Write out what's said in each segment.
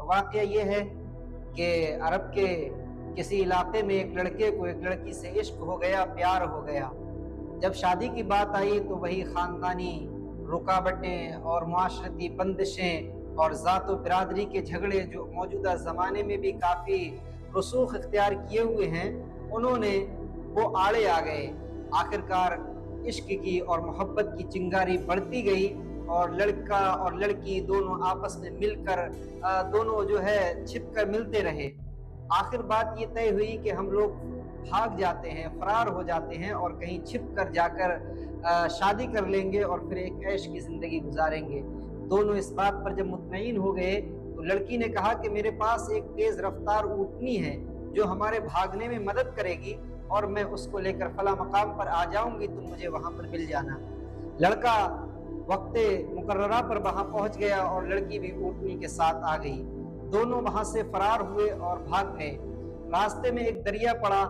वाक़या ये है कि अरब के किसी इलाके में एक लड़के को एक लड़की से इश्क हो गया, प्यार हो गया। जब शादी की बात आई तो वही ख़ानदानी रुकावटें और मुआशरती बंदिशें और ज़ात बिरादरी के झगड़े जो मौजूदा ज़माने में भी काफ़ी रसूख इख्तियार किए हुए हैं, उन्होंने वो आड़े आ गए। आखिरकार इश्क की और मोहब्बत की चिंगारी बढ़ती गई और लड़का और लड़की दोनों आपस में मिलकर दोनों जो है छिप कर मिलते रहे। आखिर बात ये तय हुई कि हम लोग भाग जाते हैं, फरार हो जाते हैं और कहीं छिप कर जाकर शादी कर लेंगे और फिर एक ऐश की ज़िंदगी गुजारेंगे। दोनों इस बात पर जब मुतमईन हो गए तो लड़की ने कहा कि मेरे पास एक तेज़ रफ्तार ऊँटनी है जो हमारे भागने में मदद करेगी और मैं उसको लेकर फला मकाम पर आ जाऊंगी, तुम मुझे वहां पर मिल जाना। लड़का वक्ते मुकर्ररा पर वहां पहुंच गया और लड़की भी ऊँटनी के साथ आ गई। दोनों वहां से फरार हुए और भाग गए। रास्ते में एक दरिया पड़ा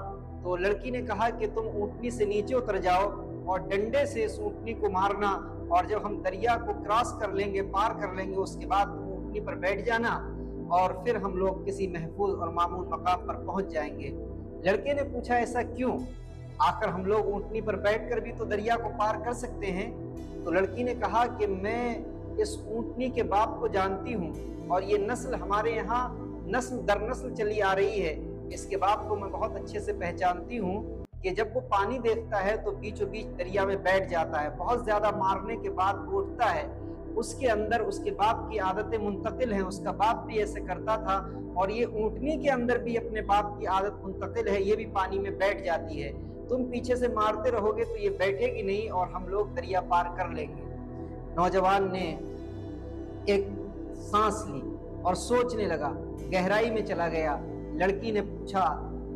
तो लड़की ने कहा कि तुम ऊँटनी से नीचे उतर जाओ और डंडे से इस ऊँटनी को मारना, और जब हम दरिया को क्रॉस कर लेंगे, पार कर लेंगे, उसके बाद तुम ऊँटनी पर बैठ जाना और फिर हम लोग किसी महफूज और मामून मकाम पर पहुंच जाएंगे। लड़के ने पूछा ऐसा क्यों? आखिर हम लोग ऊँटनी पर बैठकर भी तो दरिया को पार कर सकते हैं। तो लड़की ने कहा कि मैं इस ऊँटनी के बाप को जानती हूँ और ये नस्ल हमारे यहाँ नस्ल दर नस्ल चली आ रही है। इसके बाप को मैं बहुत अच्छे से पहचानती हूँ कि जब वो पानी देखता है तो बीचों बीच दरिया में बैठ जाता है। बहुत ज्यादा मारने के बाद वो उठता है। उसके अंदर उसके बाप की आदतें मुंतकिल हैं, उसका बाप भी ऐसे करता था और ये ऊँटनी के अंदर भी अपने बाप की आदत मुंतकिल है, ये भी पानी में बैठ जाती है। तुम पीछे से मारते रहोगे तो ये बैठेगी नहीं और हम लोग दरिया पार कर लेंगे। नौजवान ने एक सांस ली और सोचने लगा, गहराई में चला गया। लड़की ने पूछा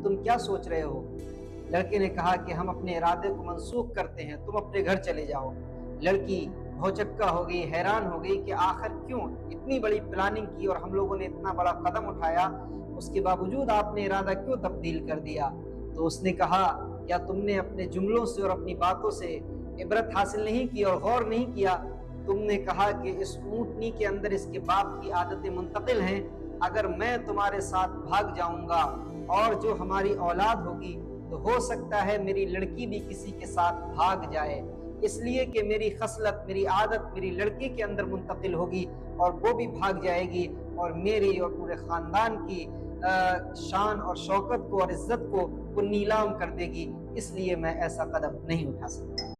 तुम क्या सोच रहे हो? लड़के ने कहा कि हम अपने इरादे को मनसूख करते हैं, तुम अपने घर चले जाओ। लड़की भौचक्का हो गई, हैरान हो गई कि आखिर क्यों इतनी बड़ी प्लानिंग की और हम लोगों ने इतना बड़ा कदम उठाया, उसके बावजूद आपने इरादा क्यों तब्दील कर दिया? तो उसने कहा क्या तुमने अपने जुमलों से और अपनी बातों से इबरत हासिल नहीं की और गौर नहीं किया? तुमने कहा कि इस ऊँटनी के अंदर इसके बाप की आदतें मुंतकिल हैं, अगर मैं तुम्हारे साथ भाग जाऊंगा और जो हमारी औलाद होगी तो हो सकता है मेरी लड़की भी किसी के साथ भाग जाए, इसलिए कि मेरी खसलत, मेरी आदत मेरी लड़की के अंदर मुंतकिल होगी और वो भी भाग जाएगी और मेरी और पूरे ख़ानदान की शान और शौकत को और इज़्ज़त को वो नीलाम कर देगी। इसलिए मैं ऐसा कदम नहीं उठा सकता।